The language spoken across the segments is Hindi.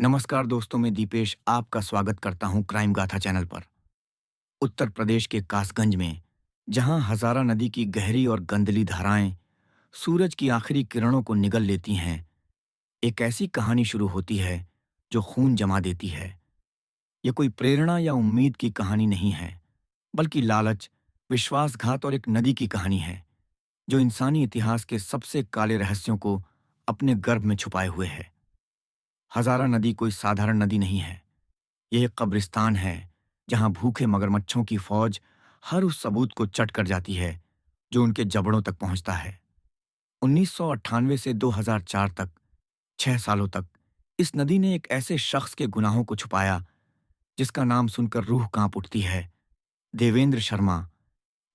नमस्कार दोस्तों, मैं दीपेश आपका स्वागत करता हूं क्राइम गाथा चैनल पर। उत्तर प्रदेश के कासगंज में, जहां हजारा नदी की गहरी और गंदली धाराएं सूरज की आखिरी किरणों को निगल लेती हैं, एक ऐसी कहानी शुरू होती है जो खून जमा देती है। यह कोई प्रेरणा या उम्मीद की कहानी नहीं है, बल्कि लालच, विश्वासघात और एक नदी की कहानी है जो इंसानी इतिहास के सबसे काले रहस्यों को अपने गर्भ में छुपाए हुए है। हजारा नदी कोई साधारण नदी नहीं है। यह एक कब्रिस्तान है जहां भूखे मगरमच्छों की फौज हर उस सबूत को चट कर जाती है जो उनके जबड़ों तक पहुंचता है। 1998 से 2004 तक, 6 सालों तक, इस नदी ने एक ऐसे शख्स के गुनाहों को छुपाया जिसका नाम सुनकर रूह कांप उठती है। देवेंद्र शर्मा,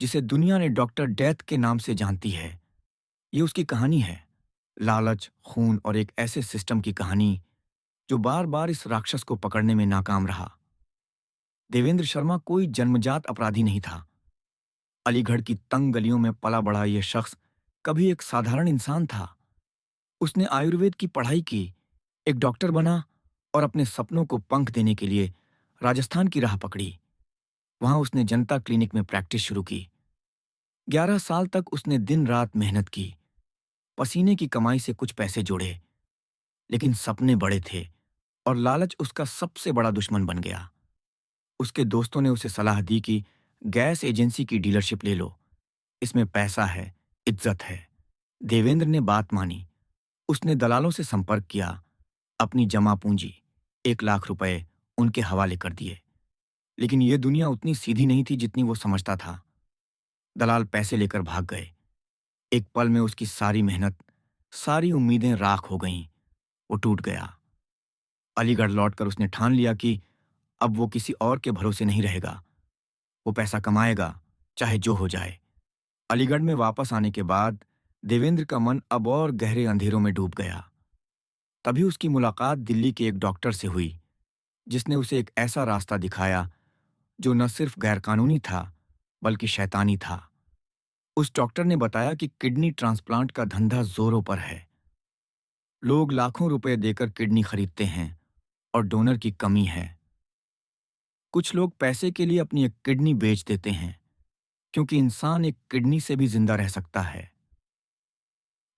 जिसे दुनिया ने डॉक्टर डेथ के नाम से जानती है। ये उसकी कहानी है, लालच, खून और एक ऐसे सिस्टम की कहानी जो बार बार इस राक्षस को पकड़ने में नाकाम रहा। देवेंद्र शर्मा कोई जन्मजात अपराधी नहीं था। अलीगढ़ की तंग गलियों में पला बड़ा यह शख्स कभी एक साधारण इंसान था। उसने आयुर्वेद की पढ़ाई की, एक डॉक्टर बना और अपने सपनों को पंख देने के लिए राजस्थान की राह पकड़ी। वहां उसने जनता क्लिनिक में प्रैक्टिस शुरू की। 11 साल तक उसने दिन रात मेहनत की, पसीने की कमाई से कुछ पैसे जोड़े। लेकिन सपने बड़े थे और लालच उसका सबसे बड़ा दुश्मन बन गया। उसके दोस्तों ने उसे सलाह दी कि गैस एजेंसी की डीलरशिप ले लो, इसमें पैसा है, इज्जत है। देवेंद्र ने बात मानी। उसने दलालों से संपर्क किया, अपनी जमा पूंजी 1 लाख रुपए उनके हवाले कर दिए। लेकिन यह दुनिया उतनी सीधी नहीं थी जितनी वो समझता था। दलाल पैसे लेकर भाग गए। एक पल में उसकी सारी मेहनत, सारी उम्मीदें राख हो गईं। वो टूट गया। अलीगढ़ लौटकर उसने ठान लिया कि अब वो किसी और के भरोसे नहीं रहेगा। वो पैसा कमाएगा, चाहे जो हो जाए। अलीगढ़ में वापस आने के बाद देवेंद्र का मन अब और गहरे अंधेरों में डूब गया। तभी उसकी मुलाकात दिल्ली के एक डॉक्टर से हुई, जिसने उसे एक ऐसा रास्ता दिखाया जो न सिर्फ गैरकानूनी था, बल्कि शैतानी था। उस डॉक्टर ने बताया कि किडनी ट्रांसप्लांट का धंधा जोरों पर है। लोग लाखों रुपए देकर किडनी खरीदते हैं और डोनर की कमी है। कुछ लोग पैसे के लिए अपनी एक किडनी बेच देते हैं, क्योंकि इंसान एक किडनी से भी जिंदा रह सकता है।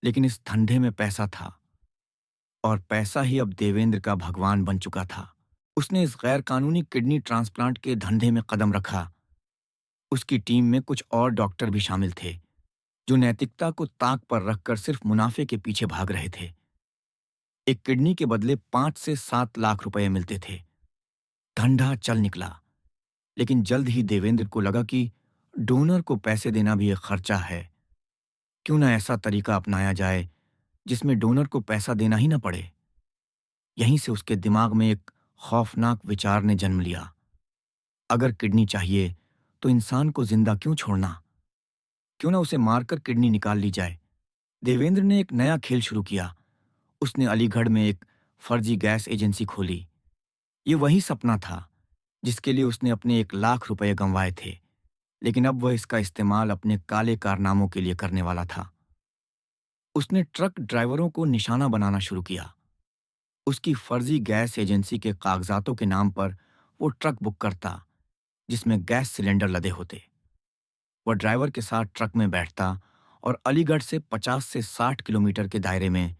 लेकिन इस धंधे में पैसा था, और पैसा ही अब देवेंद्र का भगवान बन चुका था। उसने इस गैर कानूनी किडनी ट्रांसप्लांट के धंधे में कदम रखा। उसकी टीम में कुछ और डॉक्टर भी शामिल थे, जो नैतिकता को ताक पर रखकर सिर्फ मुनाफे के पीछे भाग रहे थे। एक किडनी के बदले 5 से 7 लाख रुपए मिलते थे। धंधा चल निकला। लेकिन जल्द ही देवेंद्र को लगा कि डोनर को पैसे देना भी एक खर्चा है। क्यों ना ऐसा तरीका अपनाया जाए जिसमें डोनर को पैसा देना ही ना पड़े। यहीं से उसके दिमाग में एक खौफनाक विचार ने जन्म लिया। अगर किडनी चाहिए तो इंसान को जिंदा क्यों छोड़ना? क्यों ना उसे मारकर किडनी निकाल ली जाए। देवेंद्र ने एक नया खेल शुरू किया। उसने अलीगढ़ में एक फर्जी गैस एजेंसी खोली। ये वही सपना था जिसके लिए उसने अपने 1 लाख रुपए गंवाए थे। लेकिन अब वह इसका इस्तेमाल अपने काले कारनामों के लिए करने वाला था। उसने ट्रक ड्राइवरों को निशाना बनाना शुरू किया। उसकी फर्जी गैस एजेंसी के कागजातों के नाम पर वो ट्रक बुक करता, जिसमें गैस सिलेंडर लदे होते। वह ड्राइवर के साथ ट्रक में बैठता और अलीगढ़ से 50 से 60 किलोमीटर के दायरे में,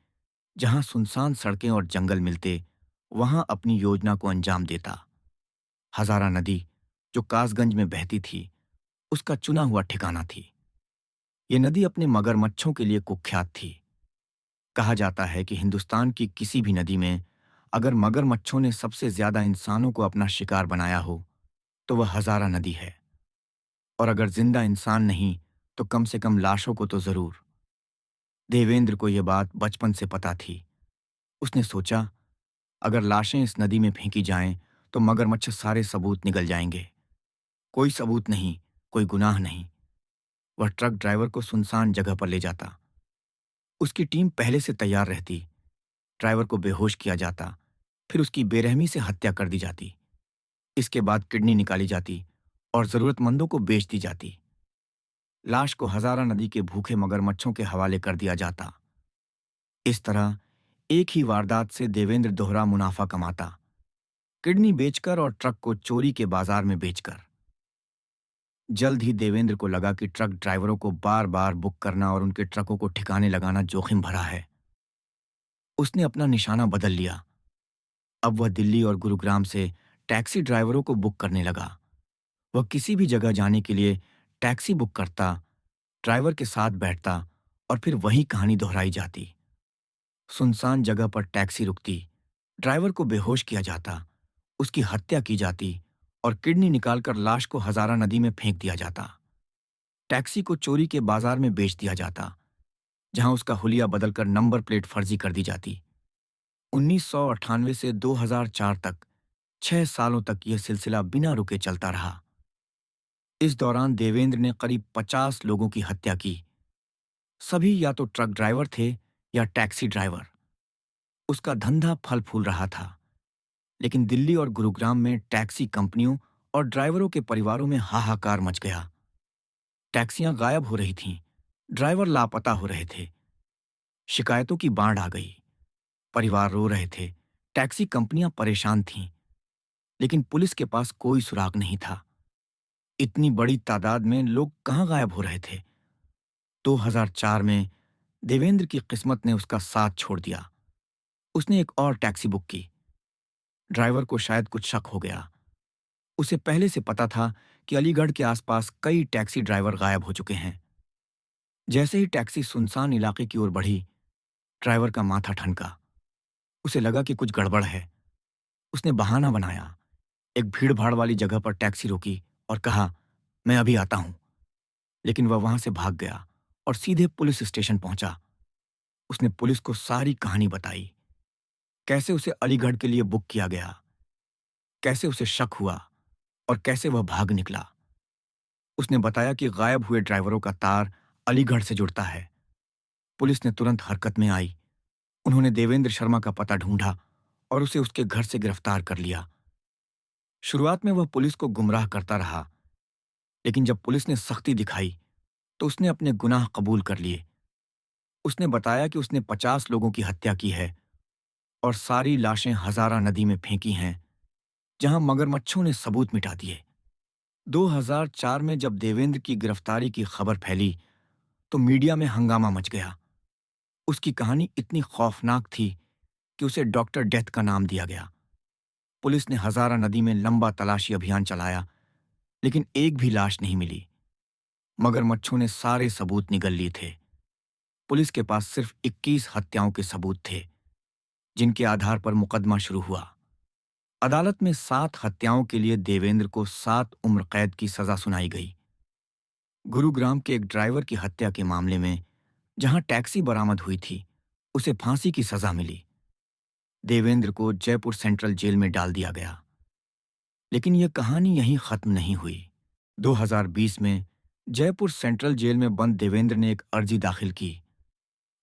जहां सुनसान सड़कें और जंगल मिलते, वहां अपनी योजना को अंजाम देता। हजारा नदी, जो कासगंज में बहती थी, उसका चुना हुआ ठिकाना थी। ये नदी अपने मगरमच्छों के लिए कुख्यात थी। कहा जाता है कि हिंदुस्तान की किसी भी नदी में अगर मगरमच्छों ने सबसे ज्यादा इंसानों को अपना शिकार बनाया हो, तो वह हजारा नदी है। और अगर जिंदा इंसान नहीं, तो कम से कम लाशों को तो जरूर। देवेंद्र को यह बात बचपन से पता थी। उसने सोचा, अगर लाशें इस नदी में फेंकी जाएं, तो मगरमच्छ सारे सबूत निगल जाएंगे। कोई सबूत नहीं, कोई गुनाह नहीं। वह ट्रक ड्राइवर को सुनसान जगह पर ले जाता। उसकी टीम पहले से तैयार रहती। ड्राइवर को बेहोश किया जाता, फिर उसकी बेरहमी से हत्या कर दी जाती। इसके बाद किडनी निकाली जाती और जरूरतमंदों को बेच दी जाती। लाश को हजारा नदी के भूखे मगरमच्छों के हवाले कर दिया जाता। इस तरह एक ही वारदात से देवेंद्र दोहरा मुनाफा कमाता, किडनी बेचकर और ट्रक को चोरी के बाजार में बेचकर। जल्द ही देवेंद्र को लगा कि ट्रक ड्राइवरों को बार बार बुक करना और उनके ट्रकों को ठिकाने लगाना जोखिम भरा है। उसने अपना निशाना बदल लिया। अब वह दिल्ली और गुरुग्राम से टैक्सी ड्राइवरों को बुक करने लगा। वह किसी भी जगह जाने के लिए टैक्सी बुक करता, ड्राइवर के साथ बैठता और फिर वही कहानी दोहराई जाती। सुनसान जगह पर टैक्सी रुकती, ड्राइवर को बेहोश किया जाता, उसकी हत्या की जाती और किडनी निकालकर लाश को हजारा नदी में फेंक दिया जाता। टैक्सी को चोरी के बाजार में बेच दिया जाता, जहां उसका हुलिया बदलकर नंबर प्लेट फर्जी कर दी जाती। 1998 से 2004 तक 6 सालों तक यह सिलसिला बिना रुके चलता रहा। इस दौरान देवेंद्र ने करीब 50 लोगों की हत्या की। सभी या तो ट्रक ड्राइवर थे या टैक्सी ड्राइवर। उसका धंधा फल फूल रहा था, लेकिन दिल्ली और गुरुग्राम में टैक्सी कंपनियों और ड्राइवरों के परिवारों में हाहाकार मच गया। टैक्सियां गायब हो रही थीं, ड्राइवर लापता हो रहे थे। शिकायतों की बाढ़ आ गई। परिवार रो रहे थे, टैक्सी कंपनियां परेशान थीं, लेकिन पुलिस के पास कोई सुराग नहीं था। इतनी बड़ी तादाद में लोग कहां गायब हो रहे थे? 2004 में देवेंद्र की किस्मत ने उसका साथ छोड़ दिया। उसने एक और टैक्सी बुक की। ड्राइवर को शायद कुछ शक हो गया। उसे पहले से पता था कि अलीगढ़ के आसपास कई टैक्सी ड्राइवर गायब हो चुके हैं। जैसे ही टैक्सी सुनसान इलाके की ओर बढ़ी, ड्राइवर का माथा ठनका। उसे लगा कि कुछ गड़बड़ है। उसने बहाना बनाया, एक भीड़-भाड़ वाली जगह पर टैक्सी रोकी और कहा, "मैं अभी आता हूं।" लेकिन वह वहां से भाग गया और सीधे पुलिस स्टेशन पहुंचा। उसने पुलिस को सारी कहानी बताई, कैसे उसे अलीगढ़ के लिए बुक किया गया, कैसे उसे शक हुआ और कैसे वह भाग निकला। उसने बताया कि गायब हुए ड्राइवरों का तार अलीगढ़ से जुड़ता है। पुलिस ने तुरंत हरकत में आई। उन्होंने देवेंद्र शर्मा का पता ढूंढा और उसे उसके घर से गिरफ्तार कर लिया। शुरुआत में वह पुलिस को गुमराह करता रहा, लेकिन जब पुलिस ने सख्ती दिखाई तो उसने अपने गुनाह कबूल कर लिए। उसने बताया कि उसने 50 लोगों की हत्या की है और सारी लाशें हजारा नदी में फेंकी हैं, जहां मगरमच्छों ने सबूत मिटा दिए। 2004 में जब देवेंद्र की गिरफ्तारी की खबर फैली तो मीडिया में हंगामा मच गया। उसकी कहानी इतनी खौफनाक थी कि उसे डॉक्टर डेथ का नाम दिया गया। पुलिस ने हजारा नदी में लंबा तलाशी अभियान चलाया, लेकिन एक भी लाश नहीं मिली। मगरमच्छों ने सारे सबूत निगल लिए थे। पुलिस के पास सिर्फ 21 हत्याओं के सबूत थे, जिनके आधार पर मुकदमा शुरू हुआ। अदालत में 7 हत्याओं के लिए देवेंद्र को 7 उम्र कैद की सजा सुनाई गई। गुरुग्राम के एक ड्राइवर की हत्या के मामले में, जहां टैक्सी बरामद हुई थी, उसे फांसी की सजा मिली। देवेंद्र को जयपुर सेंट्रल जेल में डाल दिया गया। लेकिन यह कहानी यहीं खत्म नहीं हुई। 2020 में जयपुर सेंट्रल जेल में बंद देवेंद्र ने एक अर्जी दाखिल की।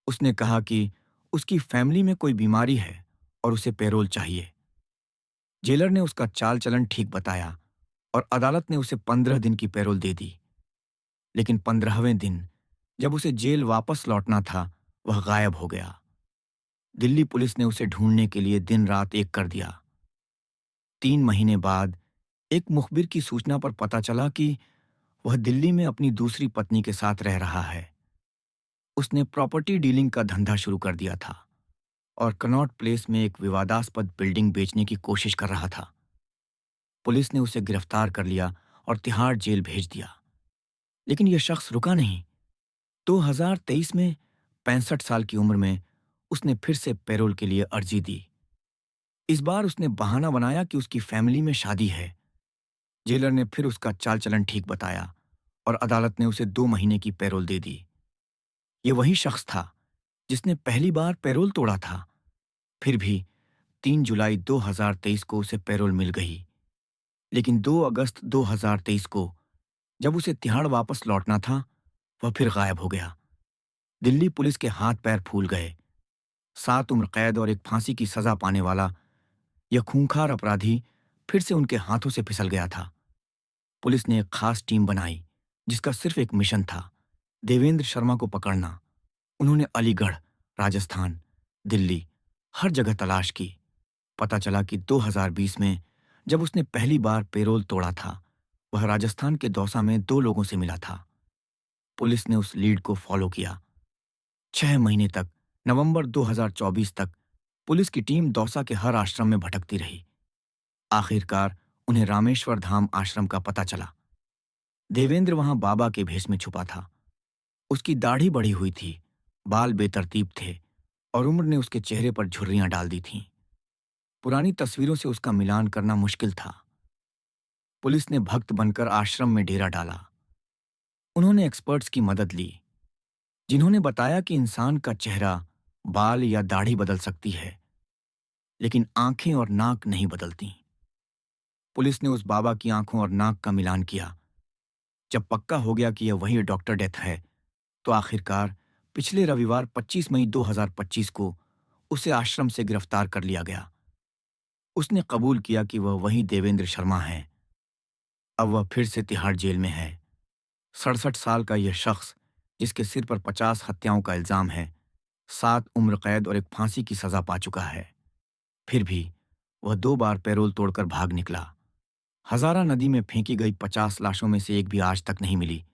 उसने कहा कि उसकी फैमिली में कोई बीमारी है और उसे पैरोल चाहिए। जेलर ने उसका चाल चलन ठीक बताया और अदालत ने उसे 15 दिन की पैरोल दे दी। लेकिन 15वें दिन जब उसे जेल वापस लौटना था, वह गायब हो गया। दिल्ली पुलिस ने उसे ढूंढने के लिए दिन रात एक कर दिया। 3 महीने बाद एक मुखबिर की सूचना पर पता चला कि वह दिल्ली में अपनी दूसरी पत्नी के साथ रह रहा है। उसने प्रॉपर्टी डीलिंग का धंधा शुरू कर दिया था और कनॉट प्लेस में एक विवादास्पद बिल्डिंग बेचने की कोशिश कर रहा था। पुलिस ने उसे गिरफ्तार कर लिया और तिहाड़ जेल भेज दिया। लेकिन यह शख्स रुका नहीं। 2023 में 65 साल की उम्र में उसने फिर से पैरोल के लिए अर्जी दी। इस बार उसने बहाना बनाया कि उसकी फैमिली में शादी है। जेलर ने फिर उसका चाल चलन ठीक बताया और अदालत ने उसे 2 महीने की पैरोल दे दी। ये वही शख्स था जिसने पहली बार पैरोल तोड़ा था। फिर भी 3 जुलाई 2023 को उसे पैरोल मिल गई। लेकिन 2 अगस्त 2023 को जब उसे तिहाड़ वापस लौटना था, वह फिर गायब हो गया। दिल्ली पुलिस के हाथ पैर फूल गए। 7 उम्र कैद और एक फांसी की सजा पाने वाला यह खूंखार अपराधी फिर से उनके हाथों से फिसल गया था। पुलिस ने एक खास टीम बनाई जिसका सिर्फ एक मिशन था, देवेंद्र शर्मा को पकड़ना। उन्होंने अलीगढ़, राजस्थान, दिल्ली हर जगह तलाश की। पता चला कि 2020 में जब उसने पहली बार पेरोल तोड़ा था, वह राजस्थान के दौसा में 2 लोगों से मिला था। पुलिस ने उस लीड को फॉलो किया। 6 महीने तक, नवंबर 2024 तक पुलिस की टीम दौसा के हर आश्रम में भटकती रही। आखिरकार उन्हें रामेश्वर धाम आश्रम का पता चला। देवेंद्र वहां बाबा के भेष में छुपा था। उसकी दाढ़ी बढ़ी हुई थी, बाल बेतरतीब थे और उम्र ने उसके चेहरे पर झुर्रियां डाल दी थीं। पुरानी तस्वीरों से उसका मिलान करना मुश्किल था। पुलिस ने भक्त बनकर आश्रम में डेरा डाला। उन्होंने एक्सपर्ट्स की मदद ली, जिन्होंने बताया कि इंसान का चेहरा, बाल या दाढ़ी बदल सकती है, लेकिन आंखें और नाक नहीं बदलती। पुलिस ने उस बाबा की आंखों और नाक का मिलान किया। जब पक्का हो गया कि यह वही डॉक्टर डेथ है, तो आखिरकार पिछले रविवार 25 मई 2025 को उसे आश्रम से गिरफ्तार कर लिया गया। उसने कबूल किया कि वह वही देवेंद्र शर्मा है। अब वह फिर से तिहाड़ जेल में है। 67 साल का यह शख्स, जिसके सिर पर 50 हत्याओं का इल्जाम है, 7 उम्र कैद और एक फांसी की सजा पा चुका है। फिर भी वह 2 बार पैरोल तोड़कर भाग निकला। हजारा नदी में फेंकी गई 50 लाशों में से एक भी आज तक नहीं मिली।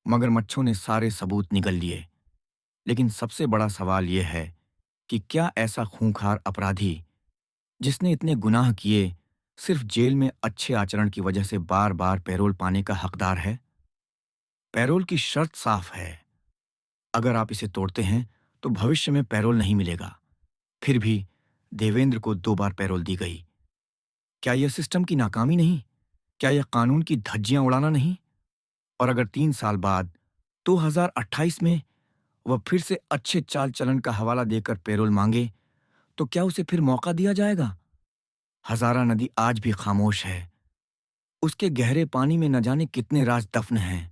मगरमच्छों ने सारे सबूत निगल लिए। लेकिन सबसे बड़ा सवाल यह है कि क्या ऐसा खूंखार अपराधी, जिसने इतने गुनाह किए, सिर्फ जेल में अच्छे आचरण की वजह से बार बार पैरोल पाने का हकदार है? पैरोल की शर्त साफ है। अगर आप इसे तोड़ते हैं तो भविष्य में पैरोल नहीं मिलेगा। फिर भी देवेंद्र को 2 बार पैरोल दी गई। क्या यह सिस्टम की नाकामी नहीं? क्या यह कानून की धज्जियां उड़ाना नहीं? और अगर 3 साल बाद 2028 में वह फिर से अच्छे चाल चलन का हवाला देकर पैरोल मांगे, तो क्या उसे फिर मौका दिया जाएगा? हजारा नदी आज भी खामोश है। उसके गहरे पानी में न जाने कितने राज दफन हैं।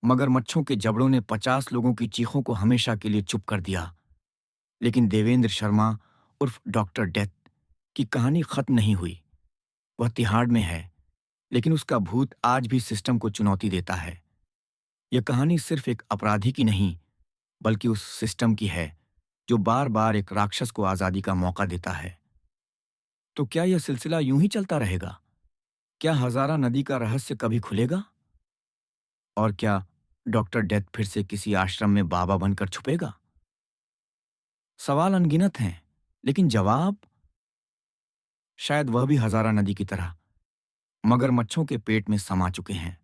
मगरमच्छों के जबड़ों ने 50 लोगों की चीखों को हमेशा के लिए चुप कर दिया। लेकिन देवेंद्र शर्मा उर्फ डॉक्टर डेथ की कहानी खत्म नहीं हुई। वह तिहाड़ में है, लेकिन उसका भूत आज भी सिस्टम को चुनौती देता है। यह कहानी सिर्फ एक अपराधी की नहीं, बल्कि उस सिस्टम की है, जो बार बार एक राक्षस को आजादी का मौका देता है। तो क्या यह सिलसिला यूं ही चलता रहेगा? क्या हजारा नदी का रहस्य कभी खुलेगा? और क्या डॉक्टर डेथ फिर से किसी आश्रम में बाबा बनकर छुपेगा? सवाल अनगिनत हैं, लेकिन जवाब शायद वह भी हजारा नदी की तरह मगरमच्छों के पेट में समा चुके हैं।